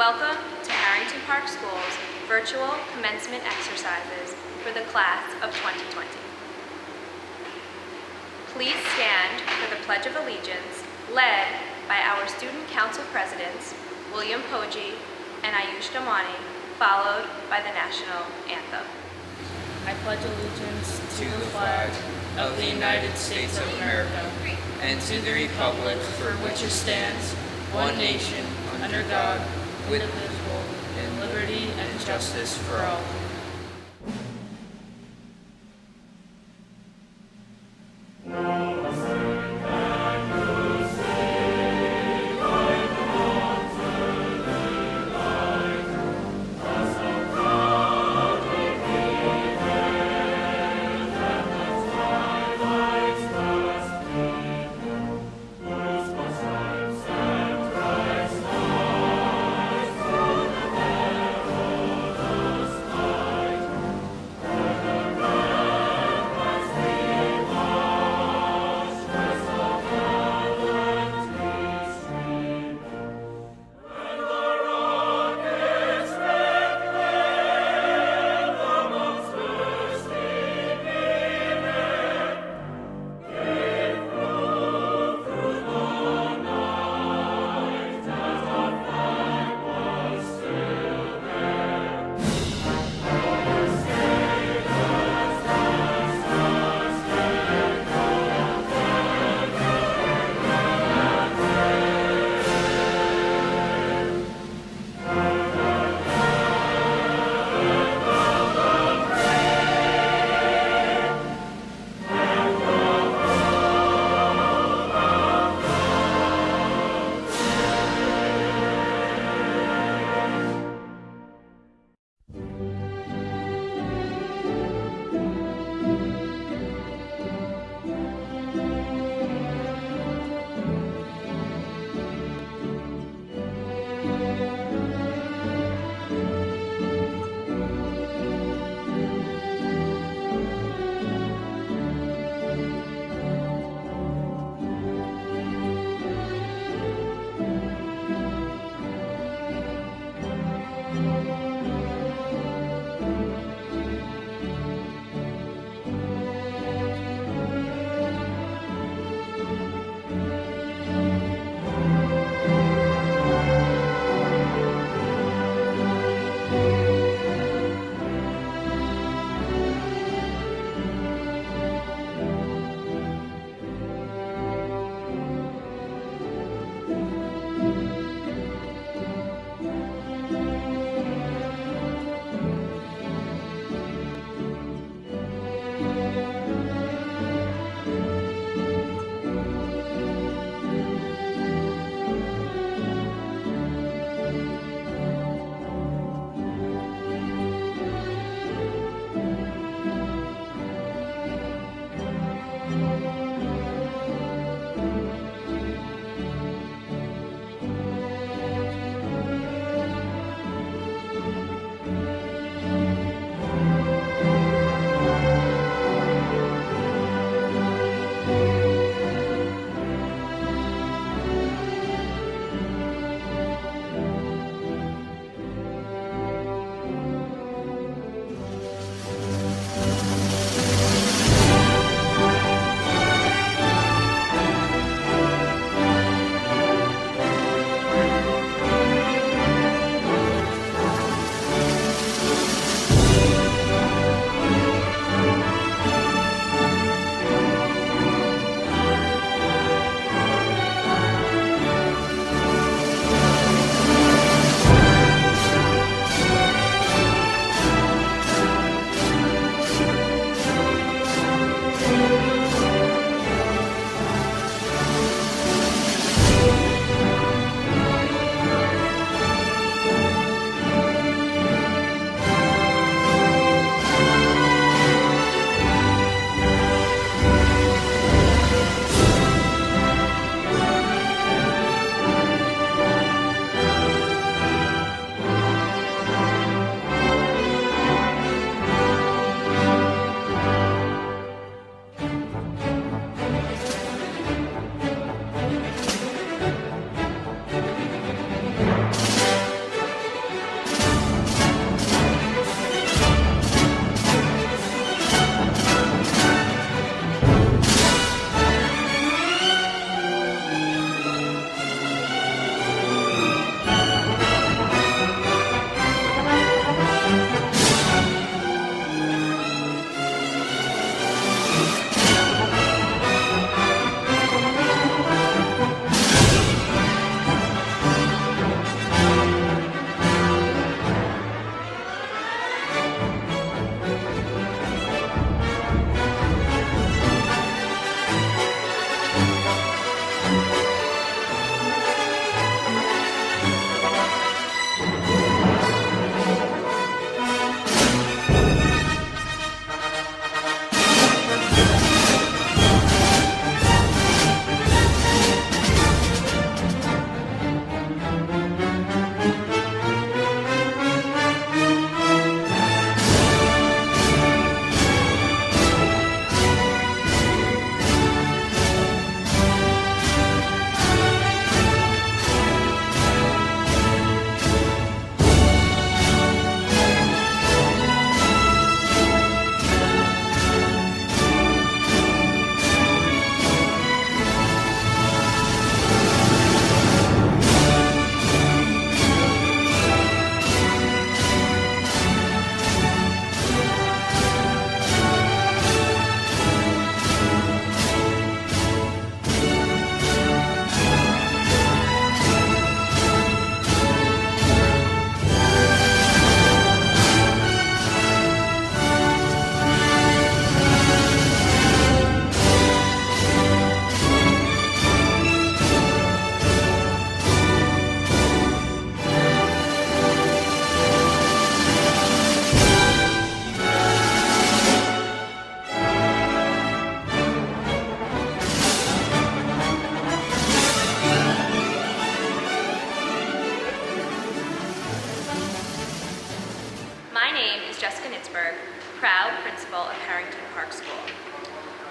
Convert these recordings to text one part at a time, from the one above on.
Welcome to Harrington Park School's virtual commencement exercises for the class of 2020. Please stand for the Pledge of Allegiance, led by our Student Council Presidents, William Poggi and Ayush Damani, followed by the National Anthem. I pledge allegiance to the flag of the United States of America and to the republic for which it stands, one nation, under God, indivisible, and liberty and justice for all.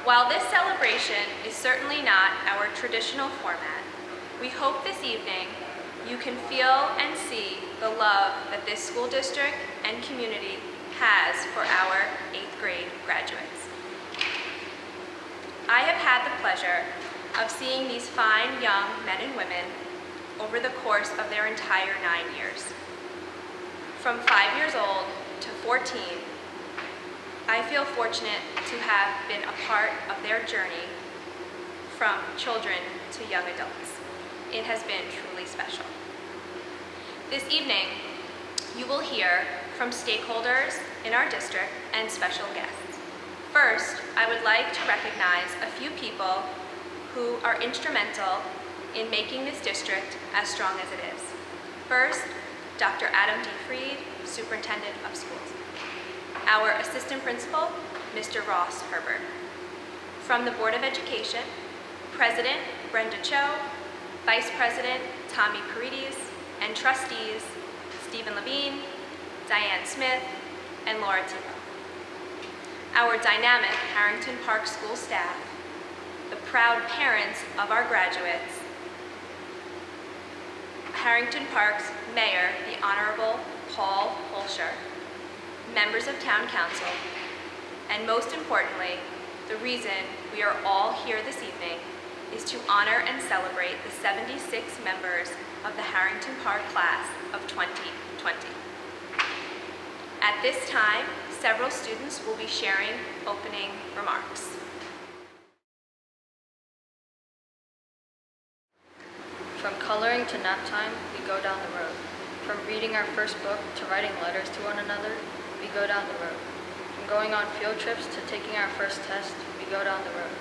While this celebration is certainly not our traditional format, we hope this evening you can feel and see the love that this school district and community has for our 8th grade graduates. I have had the pleasure of seeing these fine young men and women over the course of their entire 9 years. From 5 years old to 14, I feel fortunate to have been a part of their journey from children to young adults. It has been truly special. This evening, you will hear from stakeholders in our district and special guests. First, I would like to recognize a few people who are instrumental in making this district as strong as it is. First, Dr. Adam D. Freed, Superintendent of Schools. Our Assistant Principal, Mr. Ross Herbert. From the Board of Education, President Brenda Cho, Vice President Tommy Paredes, and Trustees Stephen Levine, Diane Smith, and Laura Tipo. Our dynamic Harrington Park School staff, the proud parents of our graduates, Harrington Park's Mayor, the Honorable Paul Holscher, members of Town Council, and most importantly, the reason we are all here this evening is to honor and celebrate the 76 members of the Harrington Park class of 2020. At this time, several students will be sharing opening remarks. From coloring to nap time, we go down the road. From reading our first book to writing letters to one another, we go down the road. From going on field trips to taking our first test, we go down the road.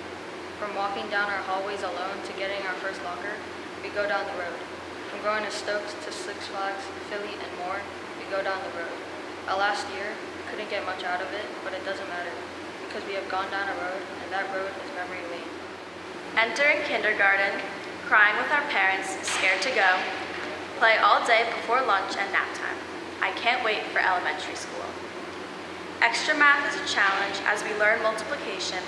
From walking down our hallways alone to getting our first locker, we go down the road. From going to Stokes to Six Flags, Philly, and more, we go down the road. Our last year, couldn't get much out of it, but it doesn't matter, because we have gone down a road, and that road is memory lane. Entering kindergarten, crying with our parents, scared to go, play all day before lunch and nap time. I can't wait for elementary school. Extra math is a challenge as we learn multiplication,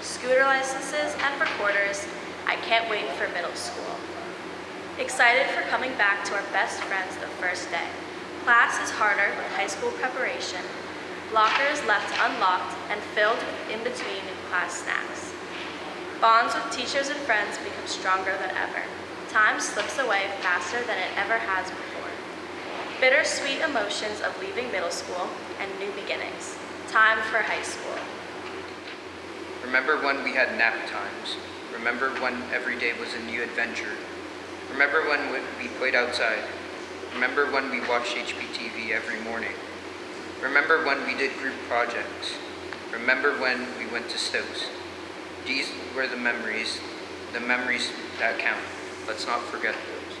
scooter licenses, and recorders. I can't wait for middle school. Excited for coming back to our best friends the first day. Class is harder with high school preparation, lockers left unlocked and filled with in-between class snacks. Bonds with teachers and friends become stronger than ever. Time slips away faster than it ever has before. Bittersweet emotions of leaving middle school and new beginnings. Time for high school. Remember when we had nap times. Remember when every day was a new adventure. Remember when we played outside. Remember when we watched HPTV every morning. Remember when we did group projects. Remember when we went to Stokes. These were the memories that count. Let's not forget those.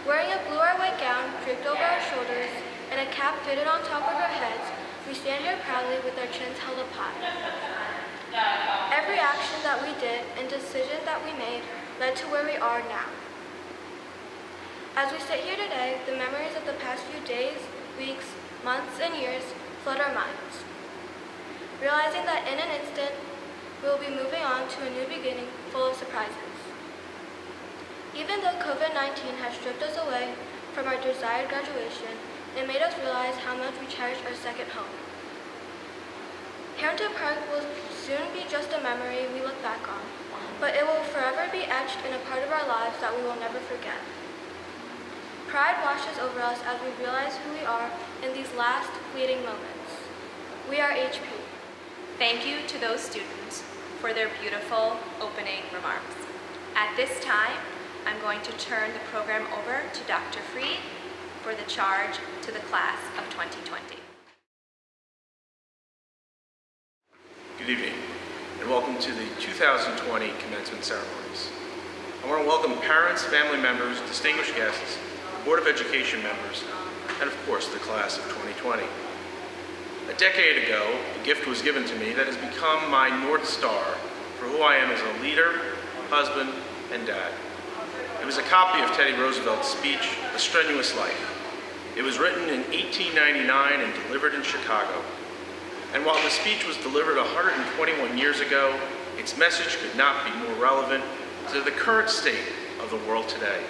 Wearing a blue or white gown draped over our shoulders and a cap fitted on top of our heads, we stand here proudly with our chins held up high. Every action that we did and decision that we made led to where we are now. As we sit here today, the memories of the past few days, weeks, months, and years flood our minds. Realizing that in an instant, we will be moving on to a new beginning full of surprises. Even though COVID-19 has stripped us away from our desired graduation, it made us realize how much we cherish our second home. Harrington Park will soon be just a memory we look back on, but it will forever be etched in a part of our lives that we will never forget. Pride washes over us as we realize who we are in these last fleeting moments. We are HP. Thank you to those students for their beautiful opening remarks. At this time, I'm going to turn the program over to Dr. Freed for the charge to the class of 2020. Good evening, and welcome to the 2020 commencement ceremonies. I want to welcome parents, family members, distinguished guests, Board of Education members, and of course the class of 2020. A decade ago, a gift was given to me that has become my North Star for who I am as a leader, husband, and dad. It was a copy of Teddy Roosevelt's speech, A Strenuous Life. It was written in 1899 and delivered in Chicago. And while the speech was delivered 121 years ago, it its message could not be more relevant to the current state of the world today.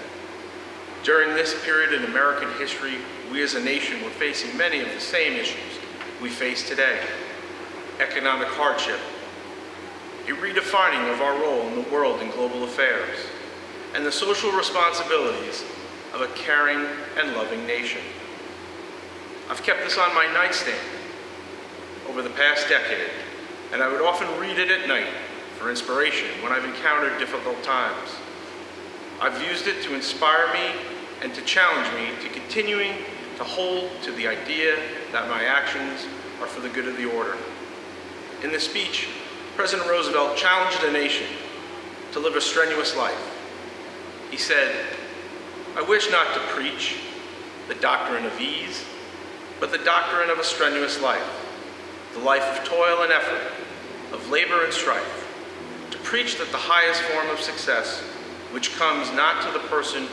During this period in American history, we as a nation were facing many of the same issues we face today. Economic hardship, a redefining of our role in the world and global affairs, and the social responsibilities of a caring and loving nation. I've kept this on my nightstand over the past decade, and I would often read it at night for inspiration when I've encountered difficult times. I've used it to inspire me and to challenge me to continuing to hold to the idea that my actions are for the good of the order. In this speech, President Roosevelt challenged the nation to live a strenuous life. He said, "I wish not to preach the doctrine of ease, but the doctrine of a strenuous life, the life of toil and effort, of labor and strife, to preach that the highest form of success, which comes not to the person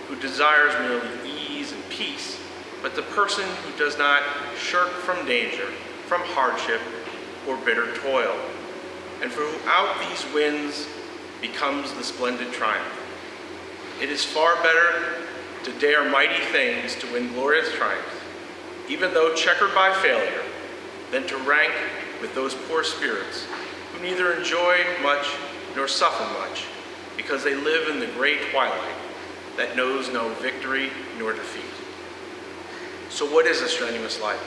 who desires merely ease and peace, but the person who does not shirk from danger, from hardship, or bitter toil, and throughout these winds becomes the splendid triumph. It is far better to dare mighty things to win glorious triumph, even though checkered by failure, than to rank with those poor spirits who neither enjoy much nor suffer much, because they live in the gray twilight that knows no victory nor defeat." So what is a strenuous life?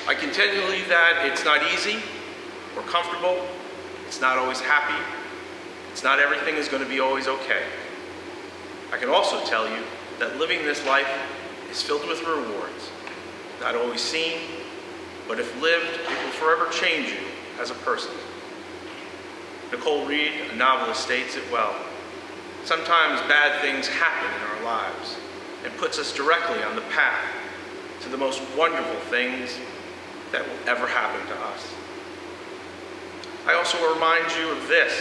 I can tell you that it's not easy or comfortable, it's not always happy, it's not everything is going to be always okay. I can also tell you that living this life is filled with rewards, not always seen, but if lived, it will forever change you as a person. Nicole Reed, a novelist, states it well. Sometimes bad things happen in our lives and puts us directly on the path to the most wonderful things that will ever happen to us. I also remind you of this: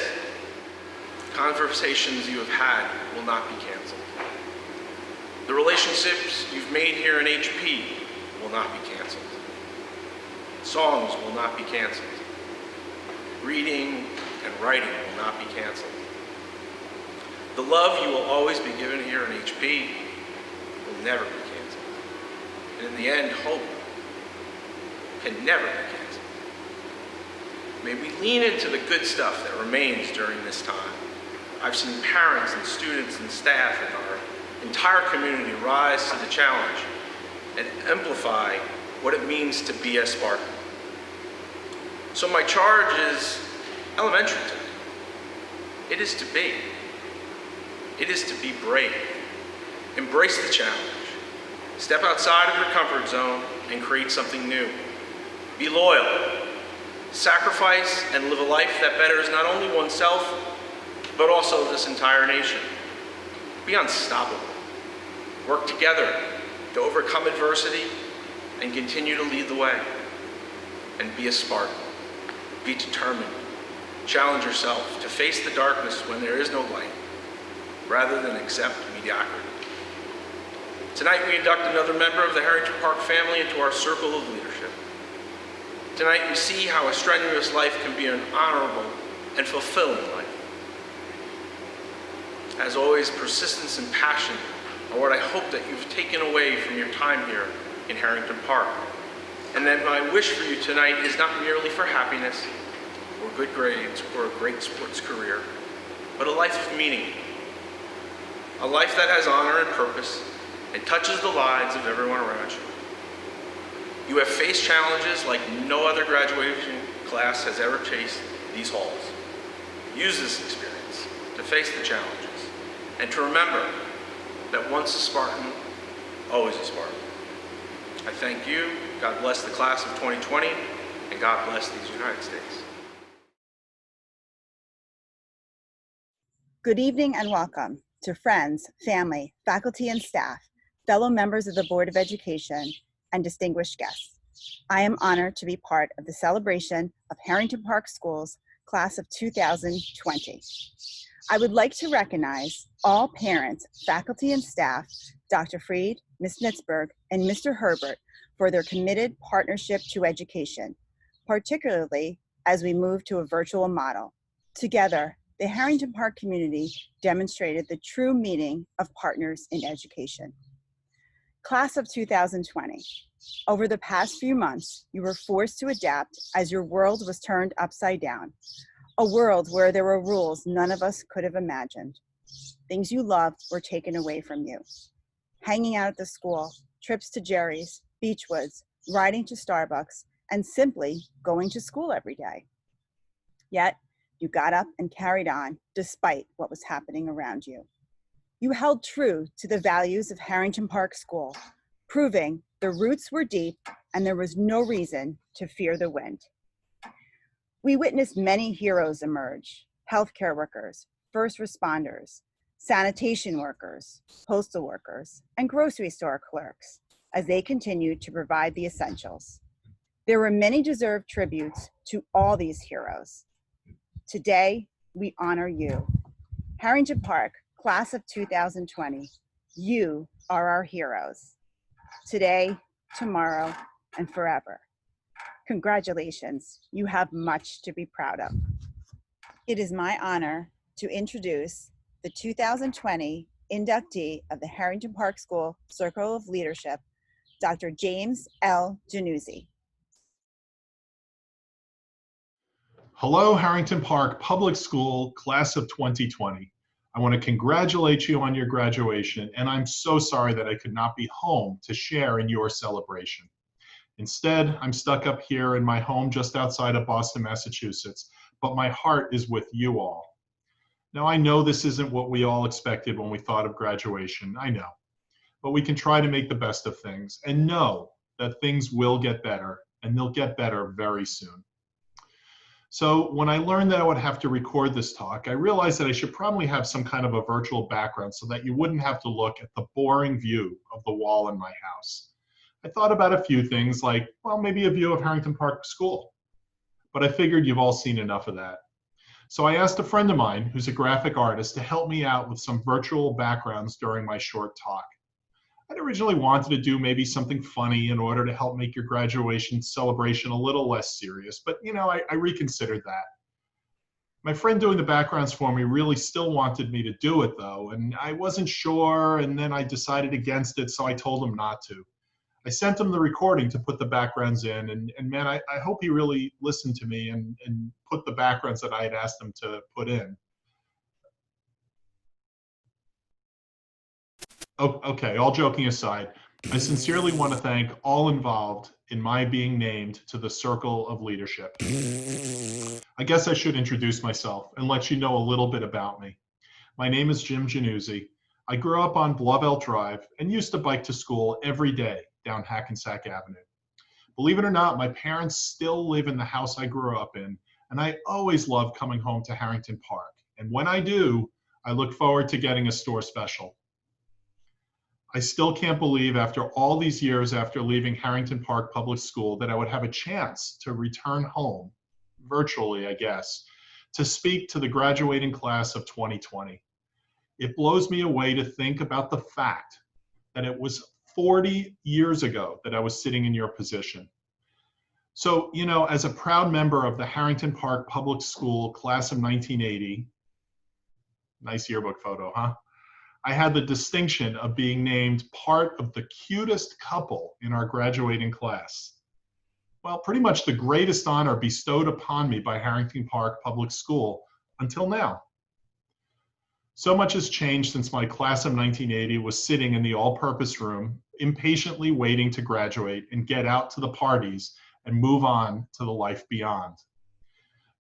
conversations you have had will not be canceled. The relationships you've made here in HP will not be canceled. Songs will not be canceled. Reading and writing will not be canceled. The love you will always be given here in HP will never be canceled. And in the end, hope can never be canceled. May we lean into the good stuff that remains during this time. I've seen parents and students and staff and our entire community rise to the challenge and amplify what it means to be a Spartan. So my charge is elementary today. It is to be. It is to be brave. Embrace the challenge. Step outside of your comfort zone and create something new. Be loyal. Sacrifice and live a life that betters not only oneself, but also this entire nation. Be unstoppable. Work together to overcome adversity and continue to lead the way. And be a Spartan. Be determined. Challenge yourself to face the darkness when there is no light, rather than accept mediocrity. Tonight we induct another member of the Harrington Park family into our circle of leadership. Tonight we see how a strenuous life can be an honorable and fulfilling life. As always, persistence and passion are what I hope that you've taken away from your time here in Harrington Park. And that my wish for you tonight is not merely for happiness or good grades or a great sports career, but a life of meaning. A life that has honor and purpose and touches the lives of everyone around you. You have faced challenges like no other graduation class has ever faced these halls. Use this experience to face the challenges and to remember that once a Spartan, always a Spartan. I thank you. God bless the class of 2020, and God bless these United States. Good evening and welcome to friends, family, faculty and staff, fellow members of the Board of Education, and distinguished guests. I am honored to be part of the celebration of Harrington Park Schools class of 2020. I would like to recognize all parents, faculty, and staff, Dr. Freed, Ms. Nitzberg, and Mr. Herbert, for their committed partnership to education, particularly as we move to a virtual model. Together, the Harrington Park community demonstrated the true meaning of partners in education. Class of 2020, over the past few months, you were forced to adapt as your world was turned upside down, a world where there were rules none of us could have imagined. Things you loved were taken away from you. Hanging out at the school, trips to Jerry's, Beechwoods, riding to Starbucks, and simply going to school every day. Yet, you got up and carried on despite what was happening around you. You held true to the values of Harrington Park School, proving the roots were deep and there was no reason to fear the wind. We witnessed many heroes emerge: healthcare workers, first responders, sanitation workers, postal workers, and grocery store clerks as they continued to provide the essentials. There were many deserved tributes to all these heroes. Today, we honor you. Harrington Park, class of 2020, you are our heroes. Today, tomorrow, and forever. Congratulations, you have much to be proud of. It is my honor to introduce the 2020 inductee of the Harrington Park School Circle of Leadership, Dr. James L. Januzzi. Hello, Harrington Park Public School, class of 2020. I want to congratulate you on your graduation, and I'm so sorry that I could not be home to share in your celebration. Instead, I'm stuck up here in my home just outside of Boston, Massachusetts, but my heart is with you all. Now, I know this isn't what we all expected when we thought of graduation, I know, but we can try to make the best of things and know that things will get better, and they'll get better very soon. So when I learned that I would have to record this talk, I realized that I should probably have some kind of a virtual background so that you wouldn't have to look at the boring view of the wall in my house. I thought about a few things like, well, maybe a view of Harrington Park School, but I figured you've all seen enough of that. So I asked a friend of mine who's a graphic artist to help me out with some virtual backgrounds during my short talk. I'd originally wanted to do maybe something funny in order to help make your graduation celebration a little less serious, but I reconsidered that. My friend doing the backgrounds for me really still wanted me to do it though, and I wasn't sure, and then I decided against it, so I told him not to. I sent him the recording to put the backgrounds in, and man, I hope he really listened to me and put the backgrounds that I had asked him to put in. Oh, okay, all joking aside, I sincerely want to thank all involved in my being named to the Circle of Leadership. I guess I should introduce myself and let you know a little bit about me. My name is Jim Januzzi. I grew up on Blovell Drive and used to bike to school every day down Hackensack Avenue. Believe it or not, my parents still live in the house I grew up in, and I always love coming home to Harrington Park. And when I do, I look forward to getting a store special. I still can't believe after all these years after leaving Harrington Park Public School that I would have a chance to return home, virtually I guess, to speak to the graduating class of 2020. It blows me away to think about the fact that it was 40 years ago that I was sitting in your position. So, as a proud member of the Harrington Park Public School class of 1980, nice yearbook photo, huh? I had the distinction of being named part of the cutest couple in our graduating class. Well, pretty much the greatest honor bestowed upon me by Harrington Park Public School until now. So much has changed since my class of 1980 was sitting in the all-purpose room, impatiently waiting to graduate and get out to the parties and move on to the life beyond.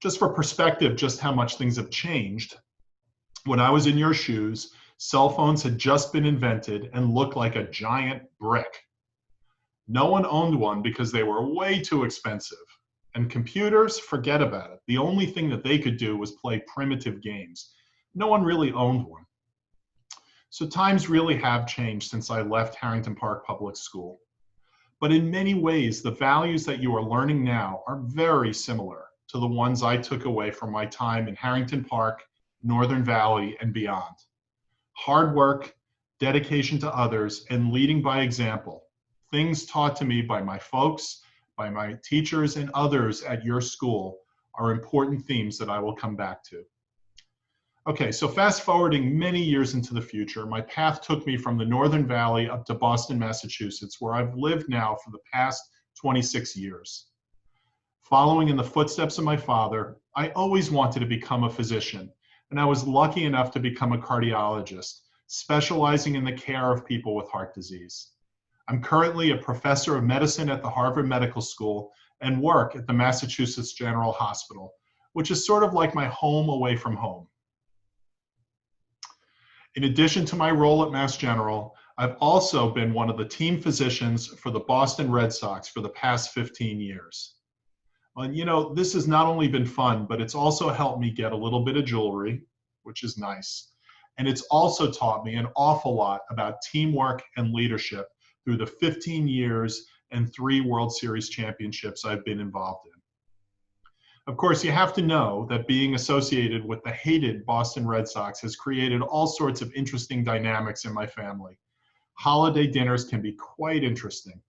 Just for perspective, just how much things have changed. When I was in your shoes, cell phones had just been invented and looked like a giant brick. No one owned one because they were way too expensive. And computers, forget about it. The only thing that they could do was play primitive games. No one really owned one. So times really have changed since I left Harrington Park Public School. But in many ways, the values that you are learning now are very similar to the ones I took away from my time in Harrington Park, Northern Valley, and beyond. Hard work, dedication to others, and leading by example. Things taught to me by my folks, by my teachers, and others at your school are important themes that I will come back to. Okay, so fast forwarding many years into the future, my path took me from the Northern Valley up to Boston, Massachusetts, where I've lived now for the past 26 years. Following in the footsteps of my father, I always wanted to become a physician, and I was lucky enough to become a cardiologist, specializing in the care of people with heart disease. I'm currently a professor of medicine at the Harvard Medical School and work at the Massachusetts General Hospital, which is sort of like my home away from home. In addition to my role at Mass General, I've also been one of the team physicians for the Boston Red Sox for the past 15 years. And you know, this has not only been fun, but it's also helped me get a little bit of jewelry, which is nice. And it's also taught me an awful lot about teamwork and leadership through the 15 years and 3 World Series championships I've been involved in. Of course, you have to know that being associated with the hated Boston Red Sox has created all sorts of interesting dynamics in my family. Holiday dinners can be quite interesting.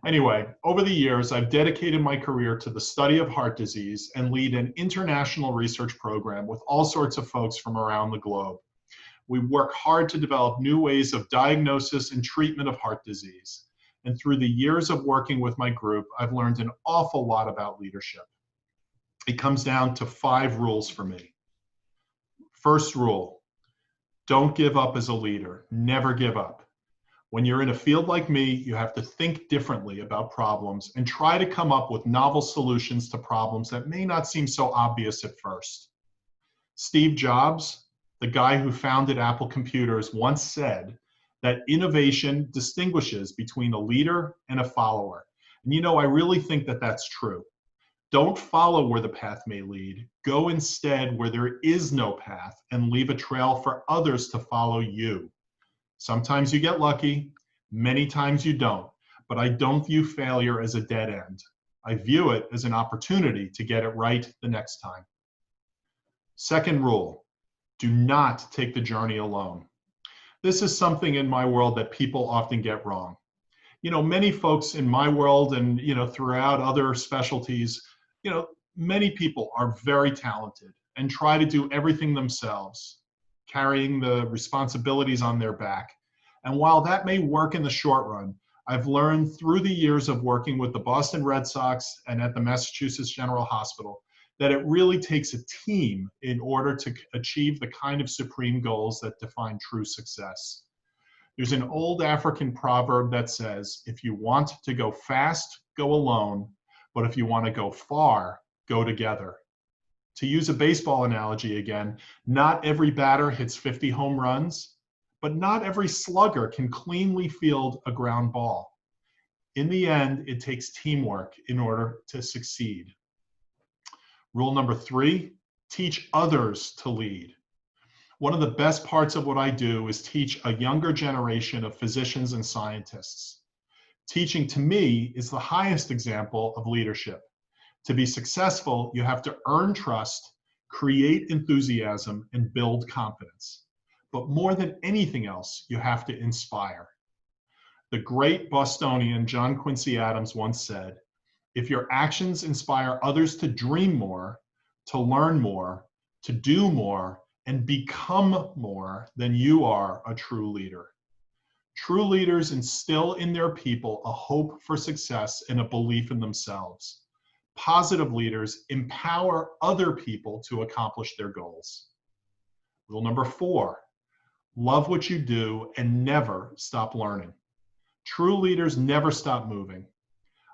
Anyway, over the years, I've dedicated my career to the study of heart disease and lead an international research program with all sorts of folks from around the globe. We work hard to develop new ways of diagnosis and treatment of heart disease. And through the years of working with my group, I've learned an awful lot about leadership. It comes down to 5 rules for me. First rule, don't give up as a leader. Never give up. When you're in a field like me, you have to think differently about problems and try to come up with novel solutions to problems that may not seem so obvious at first. Steve Jobs, the guy who founded Apple Computers, once said that innovation distinguishes between a leader and a follower. And you know, I really think that that's true. Don't follow where the path may lead. Go instead where there is no path and leave a trail for others to follow you. Sometimes you get lucky, many times you don't, but I don't view failure as a dead end. I view it as an opportunity to get it right the next time. Second rule, do not take the journey alone. This is something in my world that people often get wrong. You know, many folks in my world and, you know, throughout other specialties, you know, many people are very talented and try to do everything themselves, carrying the responsibilities on their back. And while that may work in the short run, I've learned through the years of working with the Boston Red Sox and at the Massachusetts General Hospital that it really takes a team in order to achieve the kind of supreme goals that define true success. There's an old African proverb that says, if you want to go fast, go alone, but if you want to go far, go together. To use a baseball analogy again, not every batter hits 50 home runs, but not every slugger can cleanly field a ground ball. In the end, it takes teamwork in order to succeed. Rule number 3, teach others to lead. One of the best parts of what I do is teach a younger generation of physicians and scientists. Teaching to me is the highest example of leadership. To be successful, you have to earn trust, create enthusiasm, and build confidence. But more than anything else, you have to inspire. The great Bostonian John Quincy Adams once said, if your actions inspire others to dream more, to learn more, to do more, and become more, then you are a true leader. True leaders instill in their people a hope for success and a belief in themselves. Positive leaders empower other people to accomplish their goals. Rule number 4, love what you do and never stop learning. True leaders never stop moving.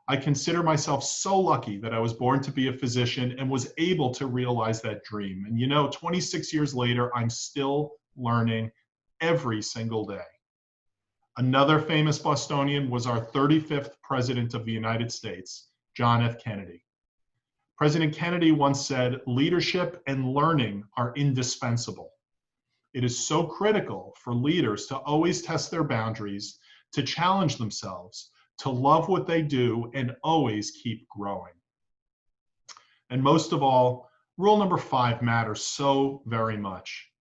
I consider myself so lucky that I was born to be a physician and was able to realize that dream. And you know, 26 years later, I'm still learning every single day. Another famous Bostonian was our 35th President of the United States, John F. Kennedy. President Kennedy once said, leadership and learning are indispensable. It is so critical for leaders to always test their boundaries, to challenge themselves, to love what they do, and always keep growing. And most of all, rule number 5 matters so very much.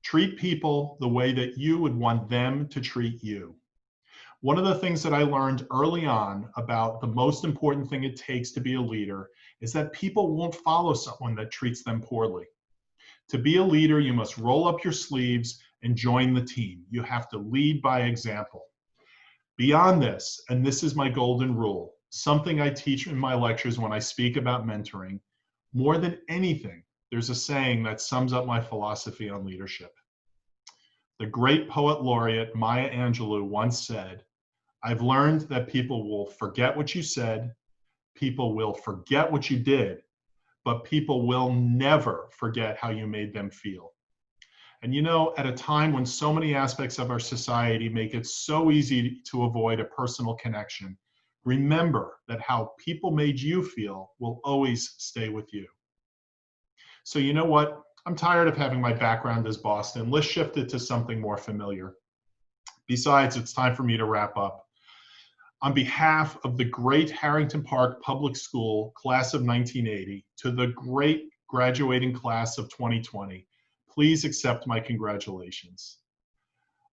Treat people the way that you would want them to treat you. One of the things that I learned early on about the most important thing it takes to be a leader is that people won't follow someone that treats them poorly. To be a leader, you must roll up your sleeves and join the team. You have to lead by example. Beyond this, and this is my golden rule, something I teach in my lectures when I speak about mentoring, more than anything, there's a saying that sums up my philosophy on leadership. The great poet laureate Maya Angelou once said, "I've learned that people will forget what you said, people will forget what you did, but people will never forget how you made them feel." And you know, at a time when so many aspects of our society make it so easy to avoid a personal connection, remember that how people made you feel will always stay with you. So you know what? I'm tired of having my background as Boston. Let's shift it to something more familiar. Besides, it's time for me to wrap up. On behalf of the great Harrington Park Public School class of 1980 to the great graduating class of 2020, please accept my congratulations.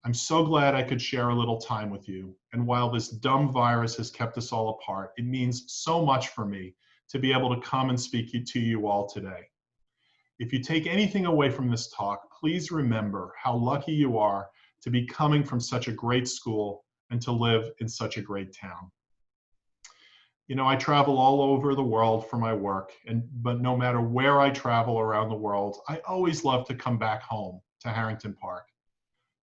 I'm so glad I could share a little time with you. And while this dumb virus has kept us all apart, it means so much for me to be able to come and speak to you all today. If you take anything away from this talk, please remember how lucky you are to be coming from such a great school and to live in such a great town. You know, I travel all over the world for my work, but no matter where I travel around the world, I always love to come back home to Harrington Park,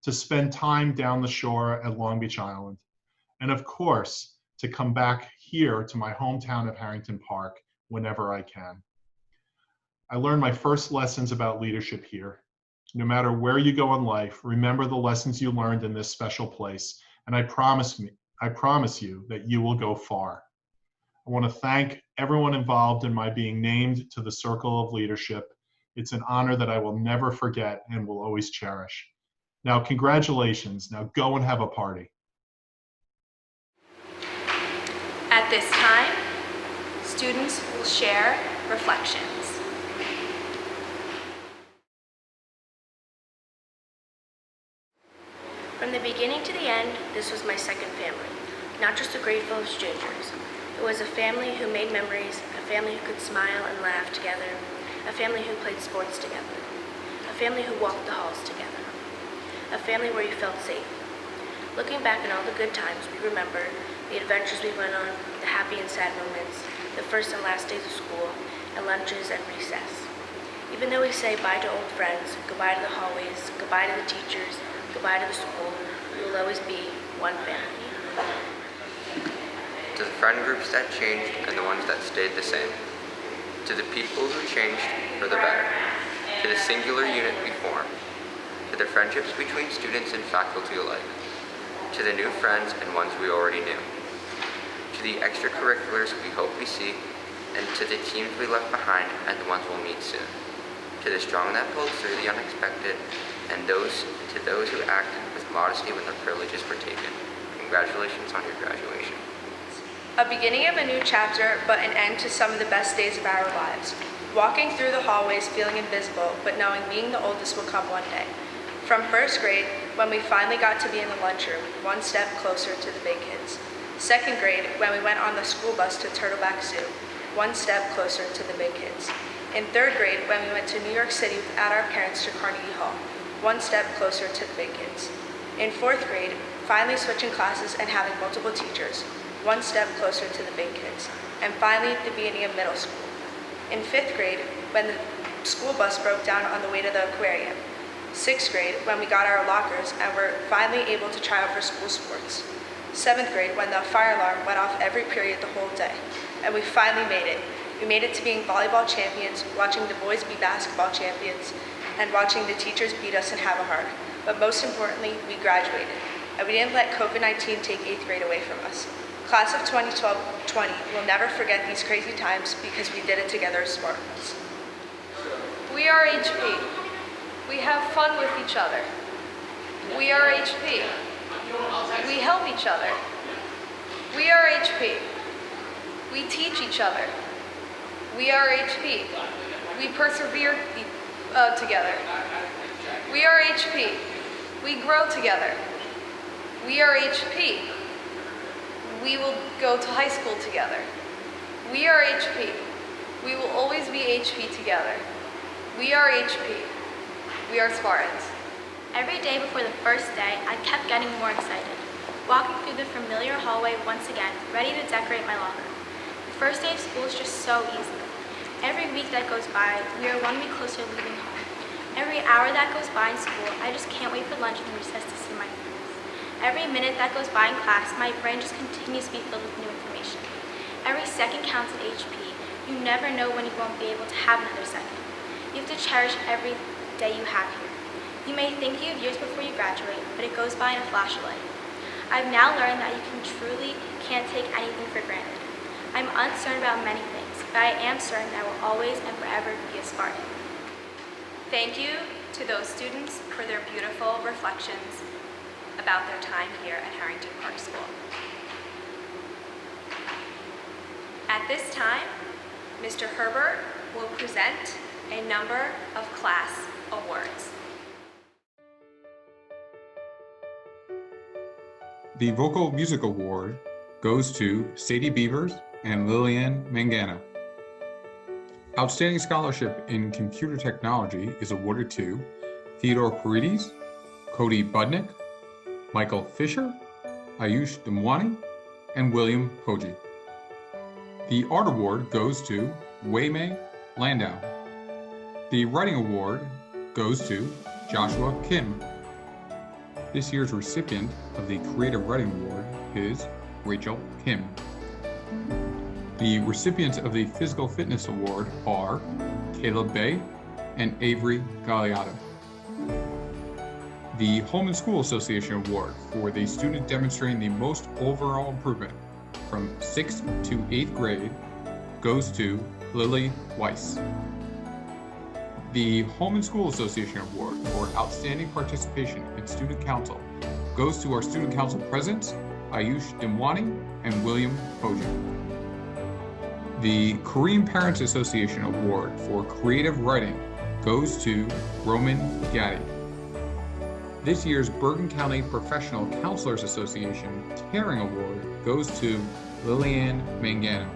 to spend time down the shore at Long Beach Island, and of course, to come back here to my hometown of Harrington Park whenever I can. I learned my first lessons about leadership here. No matter where you go in life, remember the lessons you learned in this special place, and I promise you that you will go far. I want to thank everyone involved in my being named to the Circle of Leadership. It's an honor that I will never forget and will always cherish. Now, congratulations. Now go and have a party. At this time, students will share reflections. From the beginning to the end, this was my second family, not just a grade full of strangers. It was a family who made memories, a family who could smile and laugh together, a family who played sports together, a family who walked the halls together, a family where you felt safe. Looking back on all the good times, we remember the adventures we went on, the happy and sad moments, the first and last days of school, and lunches and recess. Even though we say bye to old friends, goodbye to the hallways, goodbye to the teachers, goodbye to the school, we will always be one family. To the friend groups that changed and the ones that stayed the same. To the people who changed for the better. To the singular unit we formed. To the friendships between students and faculty alike. To the new friends and ones we already knew. To the extracurriculars we hope we see, and to the teams we left behind and the ones we'll meet soon. To the strong that pulled through the unexpected, and to those who acted with modesty when their privileges were taken. Congratulations on your graduation. A beginning of a new chapter, but an end to some of the best days of our lives. Walking through the hallways feeling invisible, but knowing being the oldest will come one day. From first grade, when we finally got to be in the lunchroom, one step closer to the big kids. Second grade, when we went on the school bus to Turtleback Zoo, one step closer to the big kids. In third grade, when we went to New York City without our parents to Carnegie Hall, one step closer to the big kids. In fourth grade, finally switching classes and having multiple teachers, one step closer to the big kids. And finally, the beginning of middle school. In fifth grade, when the school bus broke down on the way to the aquarium. Sixth grade, when we got our lockers and were finally able to try out for school sports. Seventh grade, when the fire alarm went off every period the whole day. And we finally made it. We made it to being volleyball champions, watching the boys be basketball champions, and watching the teachers beat us and have a heart. But most importantly, we graduated. And we didn't let COVID-19 take 8th grade away from us. Class of 2020 will never forget these crazy times because we did it together as Spartans. We are HP. We have fun with each other. We are HP. We help each other. We are HP. We teach each other. We are HP. We persevere together. We are HP. We grow together. We are HP. We will go to high school together. We are HP. We will always be HP together. We are HP. We are Spartans. Every day before the first day, I kept getting more excited, walking through the familiar hallway once again, ready to decorate my locker. The first day of school is just so easy. Every week that goes by, we are 1 week closer to leaving home. Every hour that goes by in school, I just can't wait for lunch and recess to see my friends. Every minute that goes by in class, my brain just continues to be filled with new information. Every second counts at HP. You never know when you won't be able to have another second. You have to cherish every day you have here. You may think you have years before you graduate, but it goes by in a flash of light. I've now learned that you can't take anything for granted. I'm uncertain about many things, but I am certain that I will always and forever be a Spartan. Thank you to those students for their beautiful reflections about their time here at Harrington Park School. At this time, Mr. Herbert will present a number of class awards. The Vocal Music Award goes to Sadie Beavers and Lillian Mangano. Outstanding Scholarship in Computer Technology is awarded to Theodore Paredes, Cody Budnick, Michael Fisher, Ayush Damwani, and William Poggi. The Art Award goes to Waymay Landau. The Writing Award goes to Joshua Kim. This year's recipient of the Creative Writing Award is Rachel Kim. The recipients of the Physical Fitness Award are Caleb Bay and Avery Galliotto. The Home and School Association Award for the student demonstrating the most overall improvement from 6th to 8th grade goes to Lily Weiss. The Home and School Association Award for Outstanding Participation in Student Council goes to our Student Council Presidents, Ayush Dimwani and William Poggi. The Korean Parents Association Award for Creative Writing goes to Roman Gaddy. This year's Bergen County Professional Counselors Association Caring Award goes to Lillian Mangano.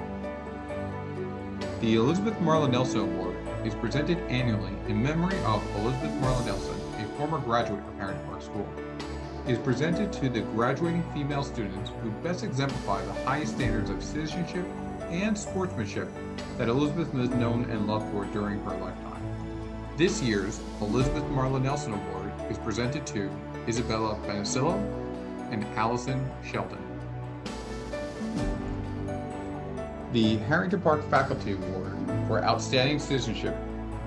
The Elizabeth Marla Nelson Award is presented annually in memory of Elizabeth Marla Nelson, a former graduate of Harrington Park School. It is presented to the graduating female students who best exemplify the highest standards of citizenship and sportsmanship that Elizabeth was known and loved for during her lifetime. This year's Elizabeth Marla Nelson Award is presented to Isabella Benicillo and Allison Shelton. The Harrington Park Faculty Award for Outstanding Citizenship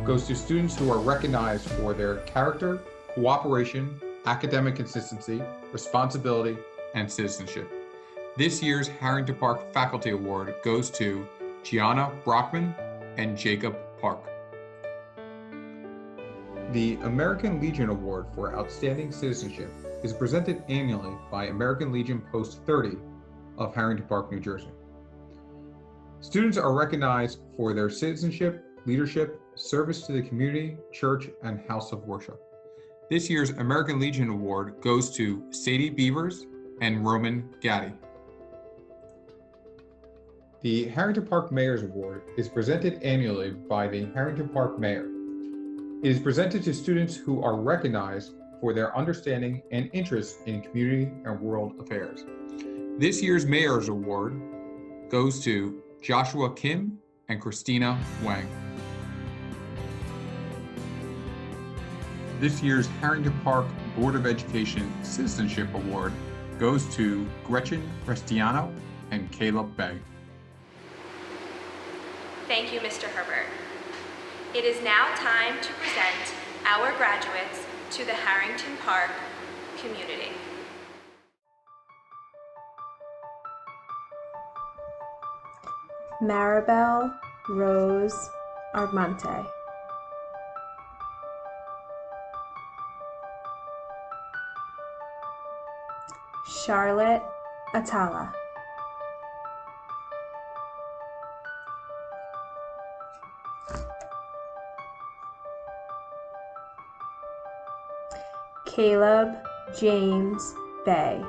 goes to students who are recognized for their character, cooperation, academic consistency, responsibility, and citizenship. This year's Harrington Park Faculty Award goes to Gianna Brockman and Jacob Park. The American Legion Award for Outstanding Citizenship is presented annually by American Legion Post 30 of Harrington Park, New Jersey. Students are recognized for their citizenship, leadership, service to the community, church, and house of worship. This year's American Legion Award goes to Sadie Beavers and Roman Gaddy. The Harrington Park Mayor's Award is presented annually by the Harrington Park Mayor. It is presented to students who are recognized for their understanding and interest in community and world affairs. This year's Mayor's Award goes to Joshua Kim and Christina Wang. This year's Harrington Park Board of Education Citizenship Award goes to Gretchen Prestiano and Caleb Bay. Thank you, Mr. Herbert. It is now time to present our graduates to the Harrington Park community. Maribel Rose Armante. Charlotte Atala. Caleb James Bay.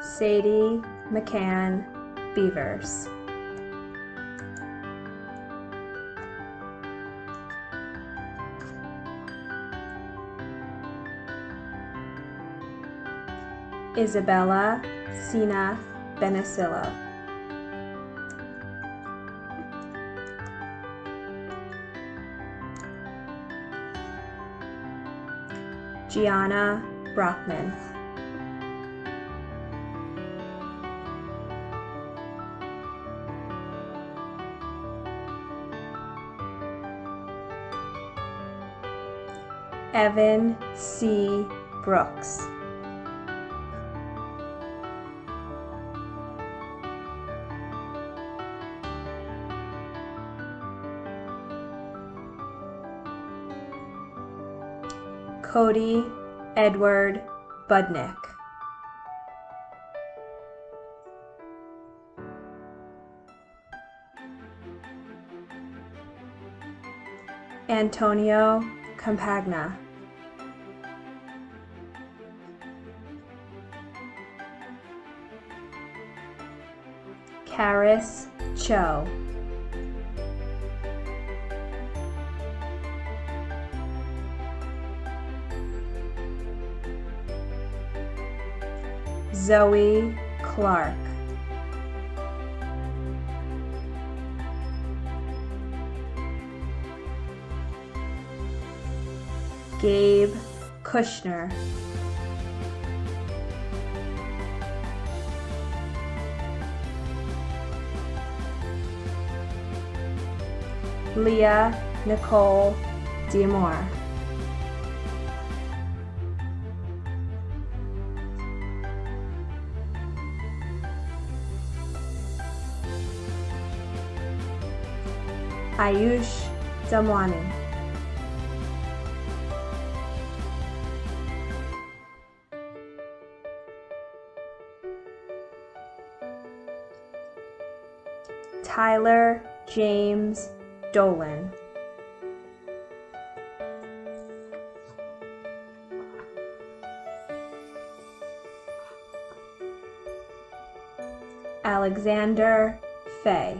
Sadie McCann Beavers. Isabella Sina Benicillo. Gianna Brockman. Evan C. Brooks. Cody Edward Budnick. Antonio Campagna. Karis Cho. Zoe Clark. Gabe Kushner. Leah Nicole Diamore. Ayush Damwani. Tyler James Dolan. Alexander Fay.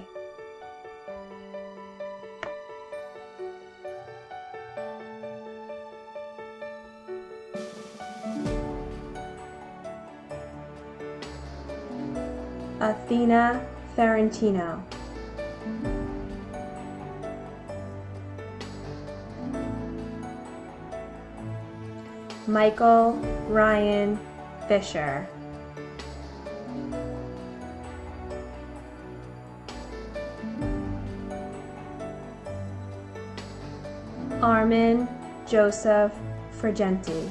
Athena Ferentino. Michael Ryan Fisher. Armin Joseph Frigenti.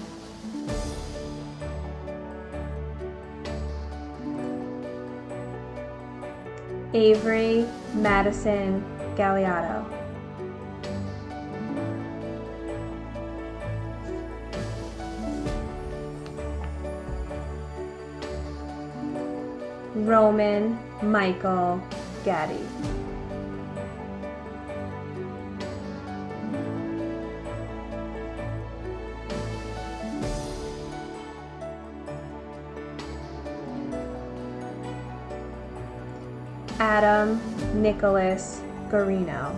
Avery Madison Galliotto. Roman Michael Gaddy. Adam Nicholas Garino.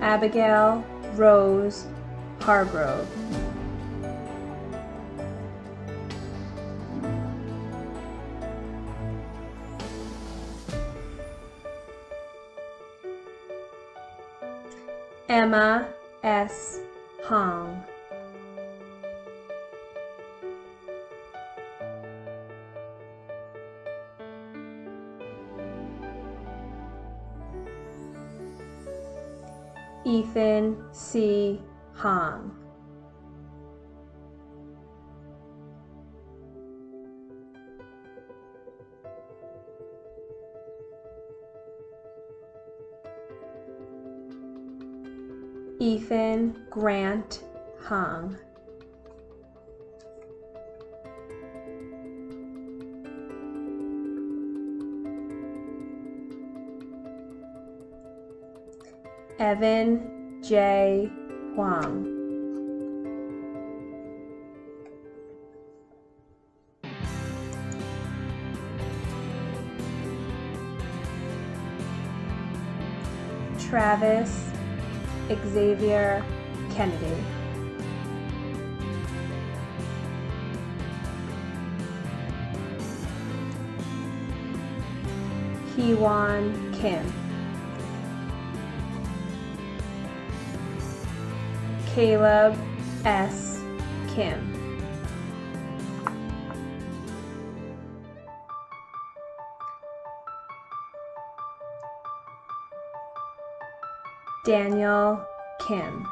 Abigail Rose Hargrove. Emma S. Hong. Ethan C. Hong. Ethan Grant Hong. Evan J. Huang. Travis Xavier Kennedy. Heewon Kim. Caleb S. Kim. Daniel Kim.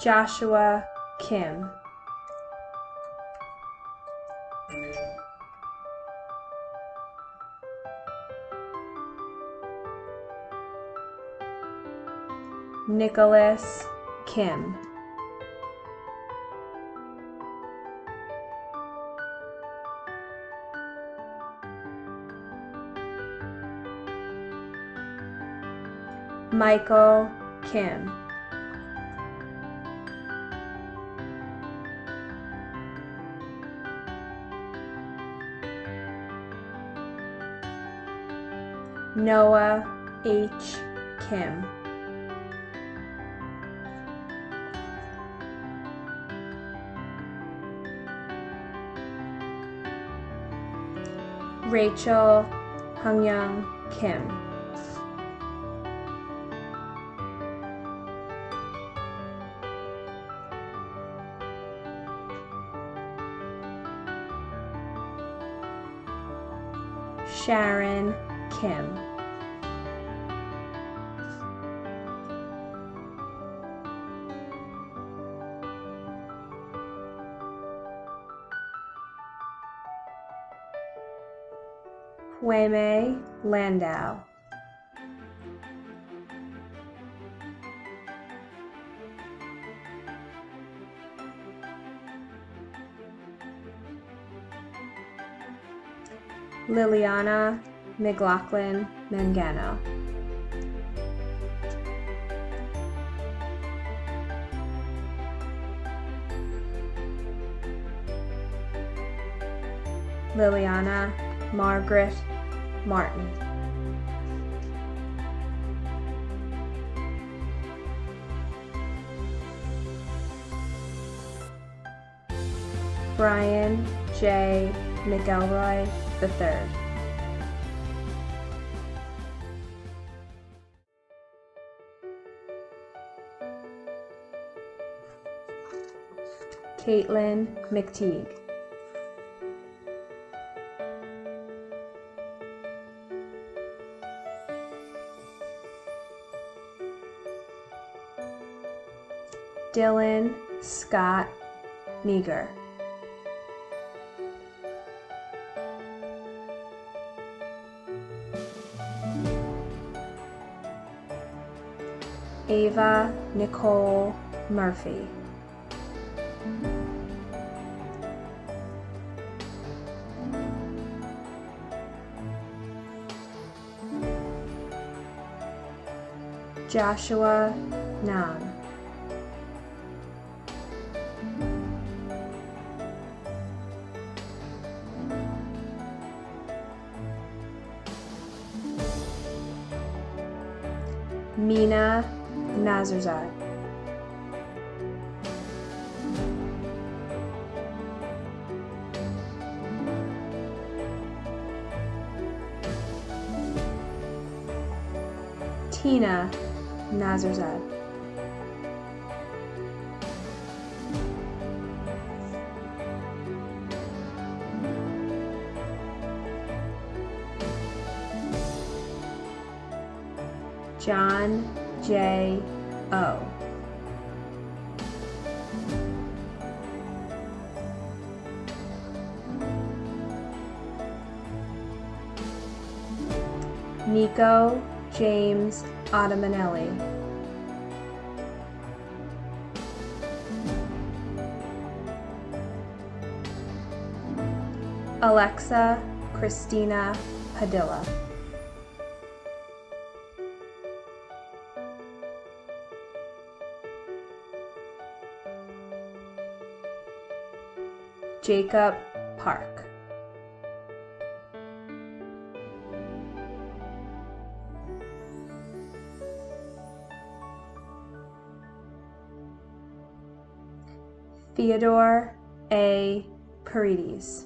Joshua Kim. Nicholas Kim. Michael Kim. Noah H. Kim. Rachel Hongyoung Kim. Sharon Kim. Huime Landau. Liliana McLaughlin Mangano. Liliana Margaret Martin. Brian J. McElroy III. Caitlin McTeague. Dylan Scott Meager. Ava Nicole Murphy. Joshua Nam. Mina Nazarzad. Tina Nazarzad. John J. O. Nico James Ottamanelli. Alexa Christina Padilla. Jacob Park. Theodore A. Paredes.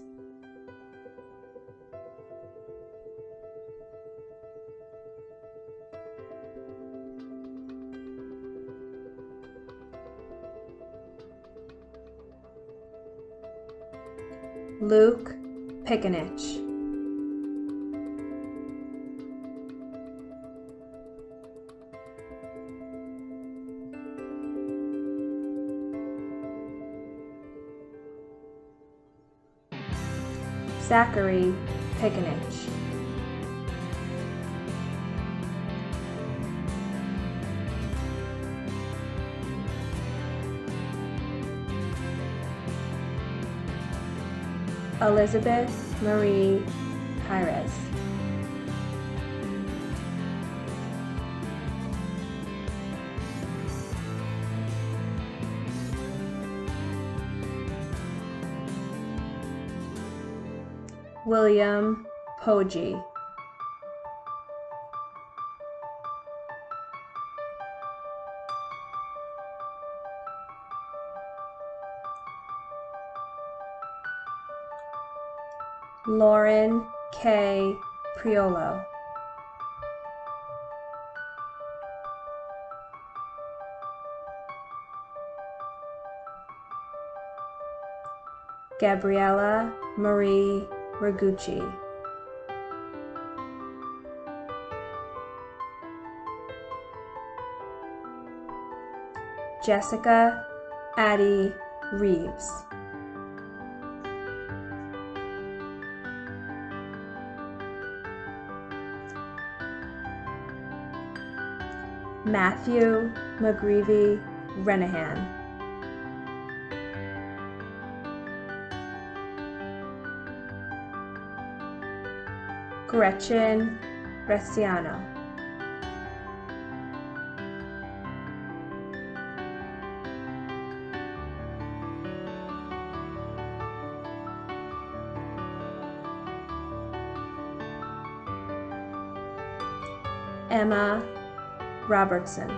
Luke Pickenich. Zachary Pickenich. Elizabeth Marie Pires. William Poggi. Lauren K. Priolo. Gabriella Marie Ragucci. Jessica Addie Reeves. Matthew McGreevy Renahan. Gretchen Restiano. Emma Robertson.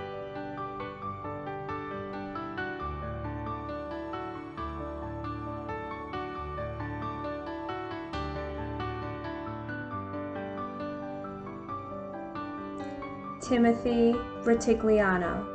Timothy Ritigliano.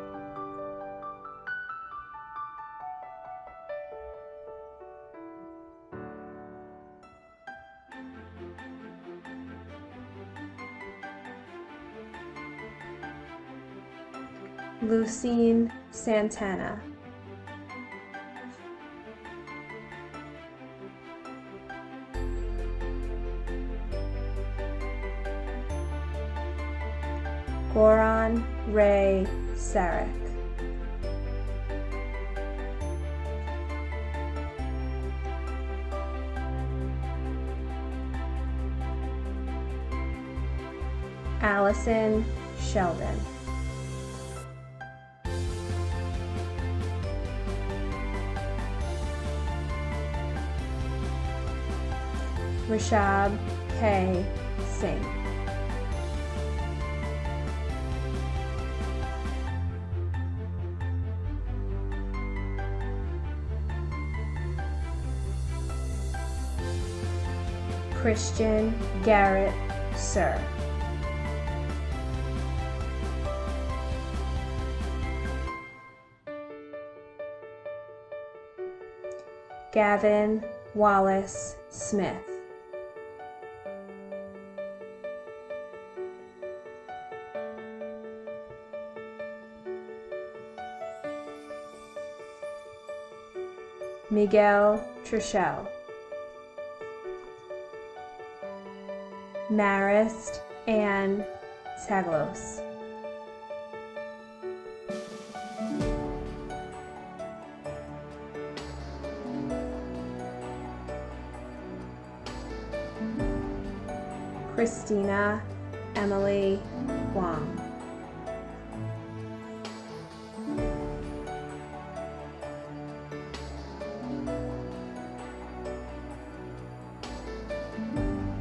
Lucine Santana. Goran Ray Sarek. Allison Sheldon. Rashab K. Singh. Christian Garrett Sir. Gavin Wallace Smith. Miguel Trishelle. Marist Ann Saglos. Christina Emily Wong.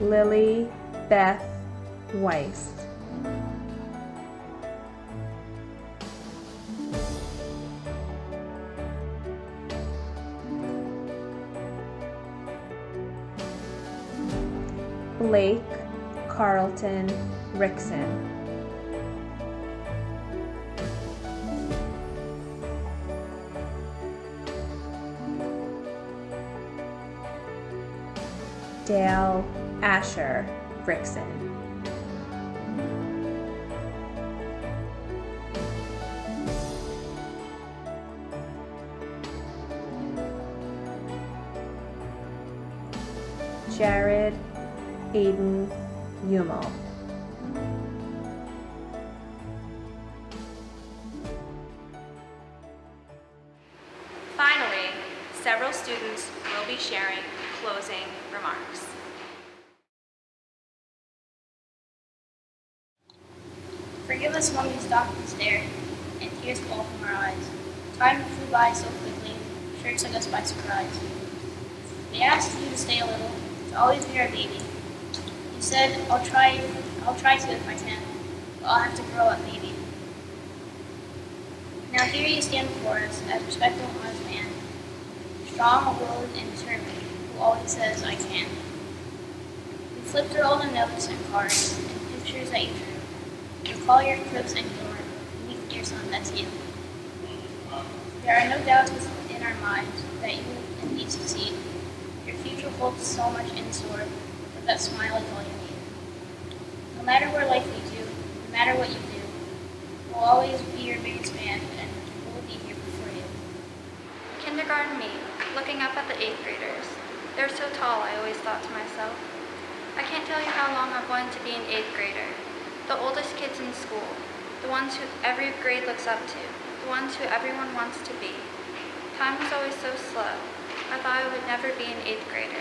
Lily Beth Weiss. Blake Carlton Rickson. Dale Asher Rickson. Jared Aiden Hummel. Finally, several students will be sharing closing remarks. Forgive us when we stop and stare, and tears fall from our eyes. Time flew by so quickly, sure took us by surprise. We asked you to stay a little, to always be our baby. You said, I'll try to if I can, but I'll have to grow up maybe. Now here you stand before us as a respectful, honest man, strong-willed and determined, who always says, I can. We flipped through all the notes and cards and pictures that you drew. Recall your cribs and humor, meet your son, that's you. There are no doubts within our minds that you will indeed succeed. Your future holds so much in store, but that smile is all you need. No matter where life leads you, no matter what you do, we'll always be your biggest fan, and we'll be here for you. Kindergarten me, looking up at the 8th graders. They're so tall, I always thought to myself. I can't tell you how long I'm going to be an 8th grader. The oldest kids in school, the ones who every grade looks up to, the ones who everyone wants to be. Time was always so slow. I thought I would never be an 8th grader.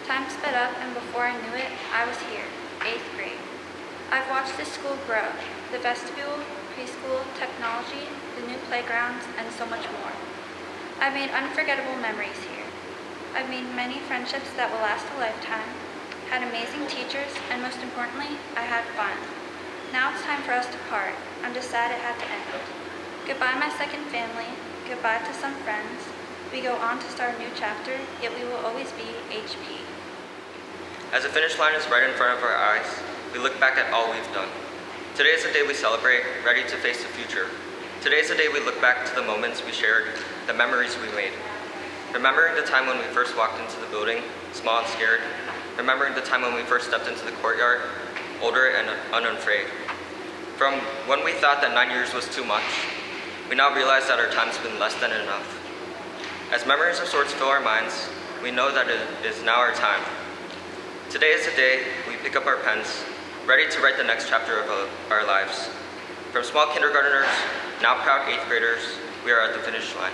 Time sped up, and before I knew it, I was here, 8th grade. I've watched this school grow, the vestibule, preschool, technology, the new playgrounds, and so much more. I've made unforgettable memories here. I've made many friendships that will last a lifetime, had amazing teachers, and most importantly, I had fun. Now it's time for us to part. I'm just sad it had to end. Goodbye, my second family. Goodbye to some friends. We go on to start a new chapter, yet we will always be HP. As the finish line is right in front of our eyes, we look back at all we've done. Today is the day we celebrate, ready to face the future. Today is the day we look back to the moments we shared, the memories we made. Remembering the time when we first walked into the building, small and scared. Remembering the time when we first stepped into the courtyard, older and unafraid. From when we thought that 9 years was too much, we now realize that our time's been less than enough. As memories of sorts fill our minds, we know that it is now our time. Today is the day we pick up our pens, ready to write the next chapter of our lives. From small kindergartners, now proud 8th graders, we are at the finish line.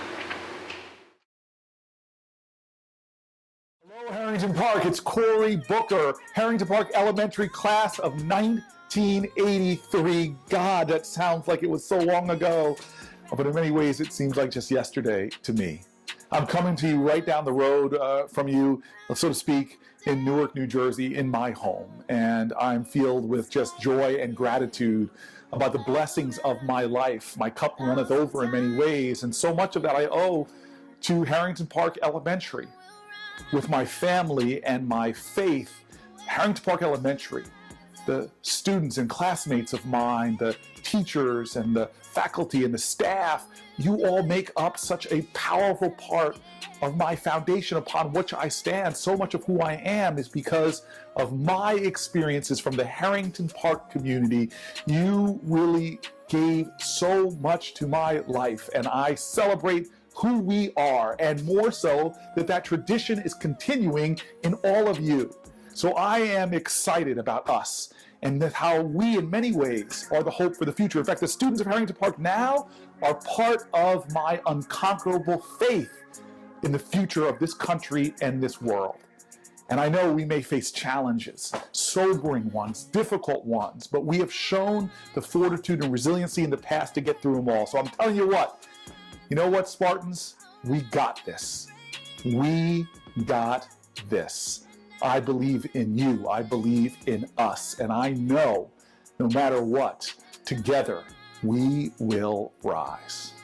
Hello, Harrington Park. It's Cory Booker, Harrington Park Elementary class of 1983. God, that sounds like it was so long ago, but in many ways it seems like just yesterday to me. I'm coming to you right down the road from you, so to speak, in Newark, New Jersey, in my home. And I'm filled with just joy and gratitude about the blessings of my life. My cup runneth over in many ways, and so much of that I owe to Harrington Park Elementary. With my family and my faith, Harrington Park Elementary, the students and classmates of mine, the teachers and the faculty and the staff, you all make up such a powerful part of my foundation upon which I stand. So much of who I am is because of my experiences from the Harrington Park community. You really gave so much to my life, and I celebrate who we are, and more so that tradition is continuing in all of you. So I am excited about us and that how we in many ways are the hope for the future. In fact, the students of Harrington Park now are part of my unconquerable faith in the future of this country and this world. And I know we may face challenges, sobering ones, difficult ones, but we have shown the fortitude and resiliency in the past to get through them all. So I'm telling you what, Spartans? We got this. We got this. I believe in you. I believe in us. And I know, no matter what, together we will rise.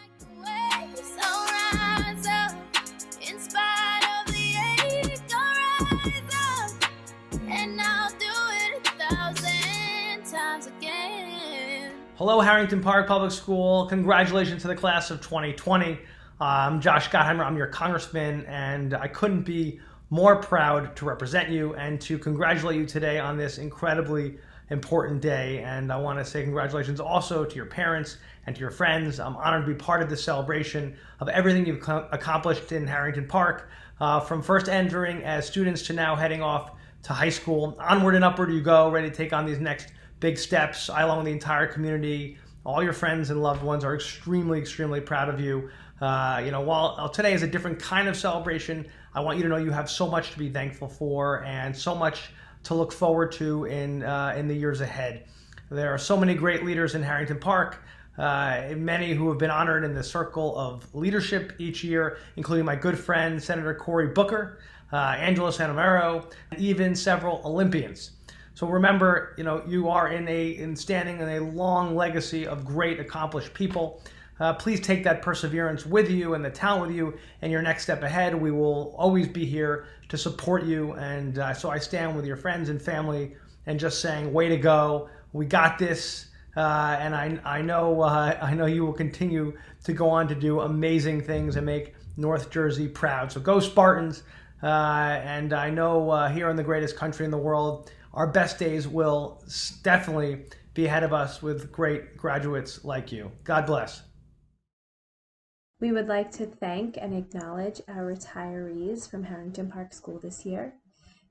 Hello, Harrington Park Public School. Congratulations to the class of 2020. I'm Josh Gottheimer. I'm your congressman, and I couldn't be more proud to represent you and to congratulate you today on this incredibly important day. And I want to say congratulations also to your parents and to your friends. I'm honored to be part of this celebration of everything you've accomplished in Harrington Park, from first entering as students to now heading off to high school. Onward and upward you go, ready to take on these next big steps. I, along with the entire community, all your friends and loved ones, are extremely, extremely proud of you. While today is a different kind of celebration, I want you to know you have so much to be thankful for and so much to look forward to in the years ahead. There are so many great leaders in Harrington Park, many who have been honored in the circle of leadership each year, including my good friend, Senator Cory Booker, Angela Santomero, and even several Olympians. So remember, you are standing in a long legacy of great accomplished people. Please take that perseverance with you and the talent with you in your next step ahead. We will always be here to support you. And so I stand with your friends and family and just saying, way to go. We got this. And I know you will continue to go on to do amazing things and make North Jersey proud. So go Spartans. And I know here in the greatest country in the world, our best days will definitely be ahead of us with great graduates like you. God bless. We would like to thank and acknowledge our retirees from Harrington Park School this year.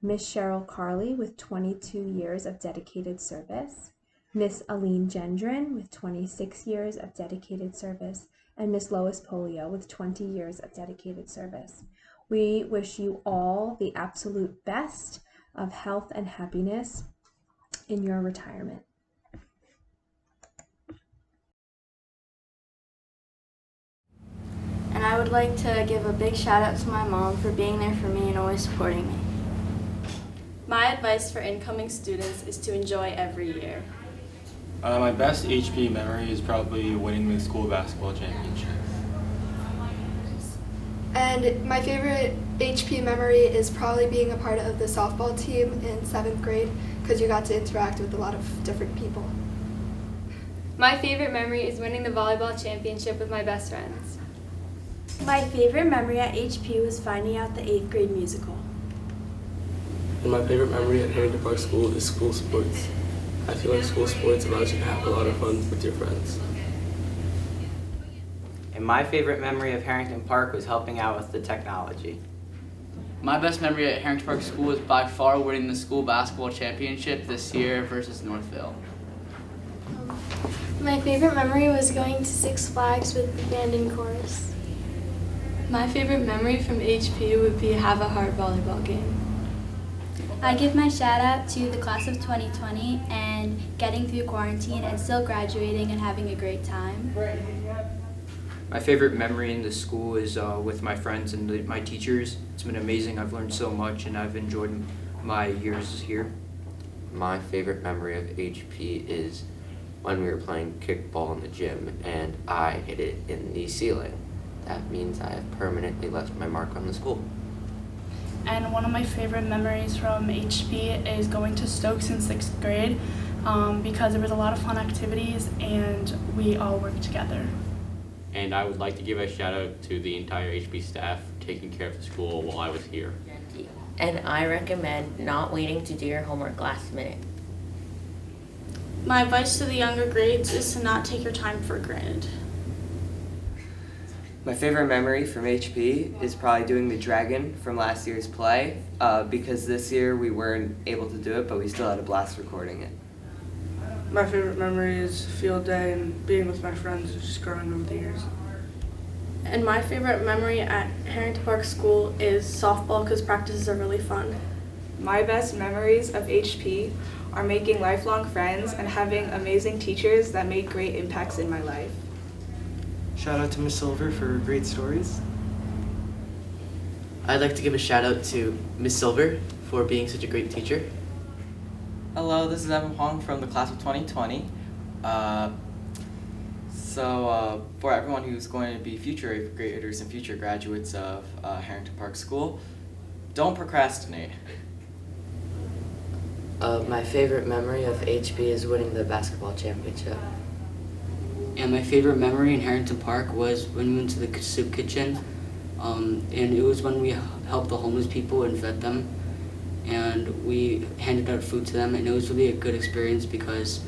Miss Cheryl Carley with 22 years of dedicated service, Miss Aline Gendron with 26 years of dedicated service, and Miss Lois Polio with 20 years of dedicated service. We wish you all the absolute best of health and happiness in your retirement. And I would like to give a big shout out to my mom for being there for me and always supporting me. My advice for incoming students is to enjoy every year. My best HP memory is probably winning the school basketball championship. And my favorite HP memory is probably being a part of the softball team in 7th grade because you got to interact with a lot of different people. My favorite memory is winning the volleyball championship with my best friends. My favorite memory at HP was finding out the 8th grade musical. And my favorite memory at Harrington Park School is school sports. I feel like school sports allows you to have a lot of fun with your friends. And my favorite memory of Harrington Park was helping out with the technology. My best memory at Harrington Park School is by far winning the school basketball championship this year versus Northville. My favorite memory was going to Six Flags with the band and chorus. My favorite memory from HP would be Have a Heart volleyball game. I give my shout out to the class of 2020 and getting through quarantine and still graduating and having a great time. My favorite memory in the school is with my friends and my teachers. It's been amazing. I've learned so much and I've enjoyed my years here. My favorite memory of HP is when we were playing kickball in the gym and I hit it in the ceiling. That means I have permanently left my mark on the school. And one of my favorite memories from HP is going to Stokes in 6th grade because there was a lot of fun activities and we all worked together. And I would like to give a shout out to the entire HP staff taking care of the school while I was here. And I recommend not waiting to do your homework last minute. My advice to the younger grades is to not take your time for granted. My favorite memory from HP is probably doing the dragon from last year's play because this year we weren't able to do it, but we still had a blast recording it. My favorite memory is field day and being with my friends and just growing over the years. And my favorite memory at Harrington Park School is softball because practices are really fun. My best memories of HP are making lifelong friends and having amazing teachers that made great impacts in my life. Shout out to Miss Silver for great stories. I'd like to give a shout out to Miss Silver for being such a great teacher. Hello, this is Evan Huang from the class of 2020. For everyone who's going to be future 8th graders and future graduates of Harrington Park School, don't procrastinate. My favorite memory of HP is winning the basketball championship. And my favorite memory in Harrington Park was when we went to the soup kitchen. And it was when we helped the homeless people and fed them. And we handed out food to them, and it was really a good experience because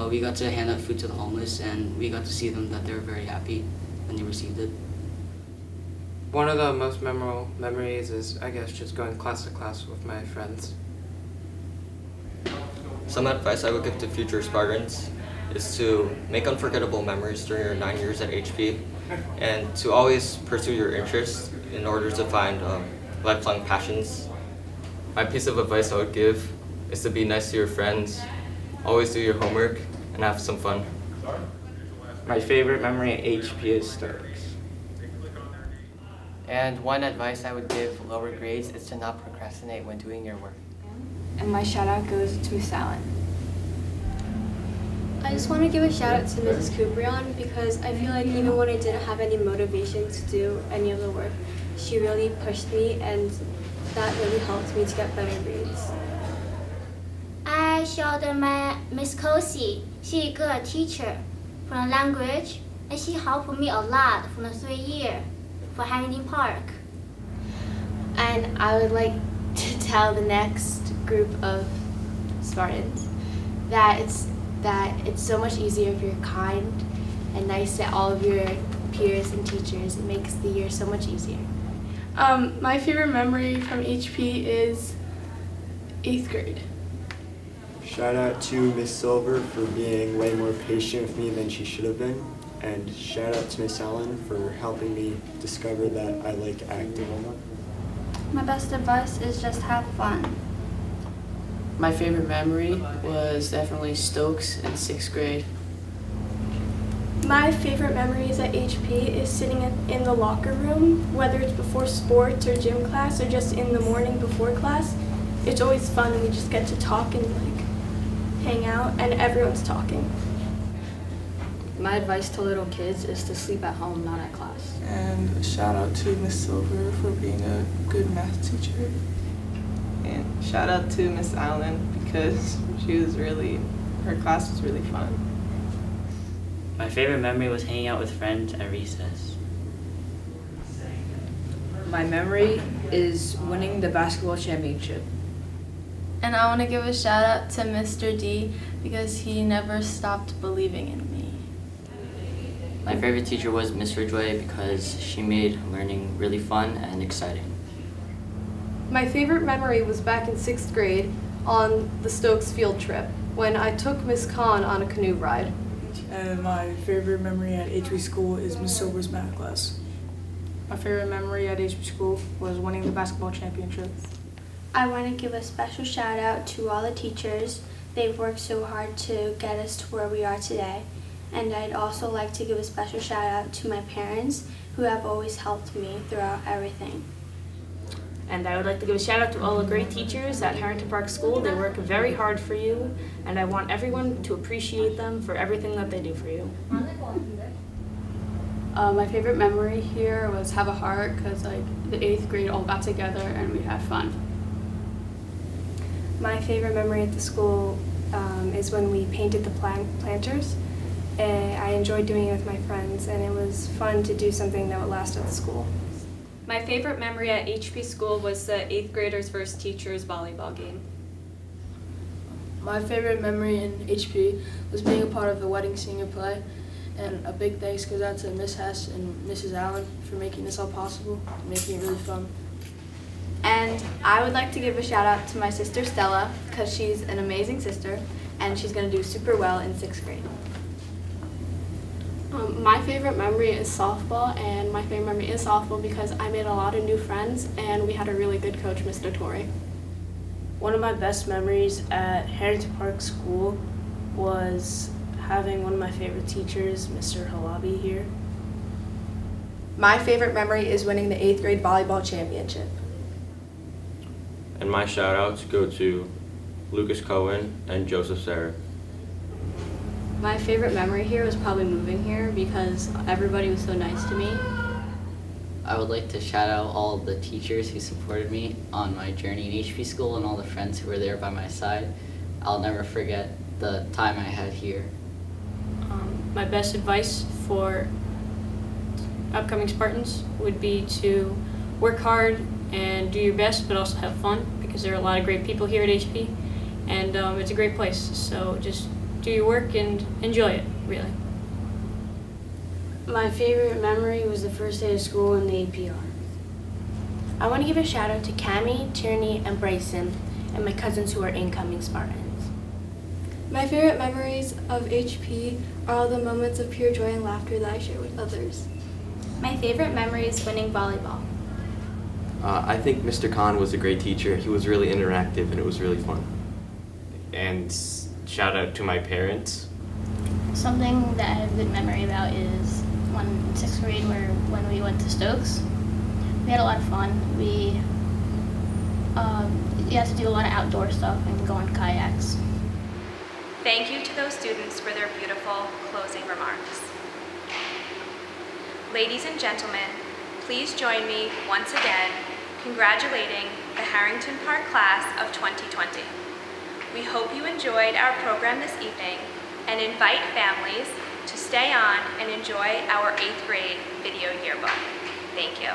we got to hand out food to the homeless, and we got to see them that they were very happy when they received it. One of the most memorable memories is, I guess, just going class to class with my friends. Some advice I would give to future Spartans is to make unforgettable memories during your 9 years at HP and to always pursue your interests in order to find lifelong passions. My piece of advice I would give is to be nice to your friends, always do your homework, and have some fun. My favorite memory at HP is Stokes. And one advice I would give lower grades is to not procrastinate when doing your work. And my shout out goes to Miss Allen. I just want to give a shout out to Mrs. Kubrion because I feel like even when I didn't have any motivation to do any of the work, she really pushed me and that really helped me to get better grades. I showed my Miss Cosi. She's a good teacher from language, and she helped me a lot from the 3 years for Harrington Park. And I would like to tell the next group of Spartans that it's so much easier if you're kind and nice to all of your peers and teachers. It makes the year so much easier. My favorite memory from HP is 8th grade. Shout out to Miss Silver for being way more patient with me than she should have been. And shout out to Miss Allen for helping me discover that I like acting. My best advice is just have fun. My favorite memory was definitely Stokes in 6th grade. My favorite memories at HP is sitting in the locker room, whether it's before sports or gym class or just in the morning before class. It's always fun and we just get to talk and hang out and everyone's talking. My advice to little kids is to sleep at home, not at class. And shout out to Miss Silver for being a good math teacher. And shout out to Miss Allen because her class was really fun. My favorite memory was hanging out with friends at recess. My memory is winning the basketball championship. And I want to give a shout out to Mr. D because he never stopped believing in me. My favorite teacher was Miss Ridgway because she made learning really fun and exciting. My favorite memory was back in 6th grade on the Stokes field trip when I took Miss Khan on a canoe ride. And my favorite memory at HP school is Miss Silver's math class. My favorite memory at HP school was winning the basketball championship. I want to give a special shout out to all the teachers. They've worked so hard to get us to where we are today. And I'd also like to give a special shout out to my parents who have always helped me throughout everything. And I would like to give a shout out to all the great teachers at Harrington Park School. They work very hard for you, and I want everyone to appreciate them for everything that they do for you. My favorite memory here was have a heart because the 8th grade all got together and we had fun. My favorite memory at the school is when we painted the planters. I enjoyed doing it with my friends, and it was fun to do something that would last at the school. My favorite memory at HP school was the 8th graders versus teachers volleyball game. My favorite memory in HP was being a part of the wedding senior play, and a big thanks goes out to Miss Hess and Mrs. Allen for making this all possible and making it really fun. And I would like to give a shout out to my sister Stella because she's an amazing sister and she's going to do super well in 6th grade. My favorite memory is softball, and my favorite memory is softball because I made a lot of new friends and we had a really good coach, Mr. Torrey. One of my best memories at Harrington Park School was having one of my favorite teachers, Mr. Halabi, here. My favorite memory is winning the 8th grade volleyball championship. And my shout outs go to Lucas Cohen and Joseph Serra. My favorite memory here was probably moving here because everybody was so nice to me. I would like to shout out all the teachers who supported me on my journey in HP school and all the friends who were there by my side. I'll never forget the time I had here. My best advice for upcoming Spartans would be to work hard and do your best, but also have fun, because there are a lot of great people here at HP, and it's a great place. So just do your work and enjoy it, really. My favorite memory was the first day of school in the APR. I want to give a shout out to Cammie, Tierney, and Bryson, and my cousins who are incoming Spartans. My favorite memories of HP are all the moments of pure joy and laughter that I share with others. My favorite memory is winning volleyball. I think Mr. Khan was a great teacher. He was really interactive and it was really fun. And shout out to my parents. Something that I have a good memory about is when in 6th grade when we went to Stokes. We had a lot of fun. We had to do a lot of outdoor stuff and go on kayaks. Thank you to those students for their beautiful closing remarks. Ladies and gentlemen, please join me once again congratulating the Harrington Park class of 2020. We hope you enjoyed our program this evening and invite families to stay on and enjoy our 8th grade video yearbook. Thank you.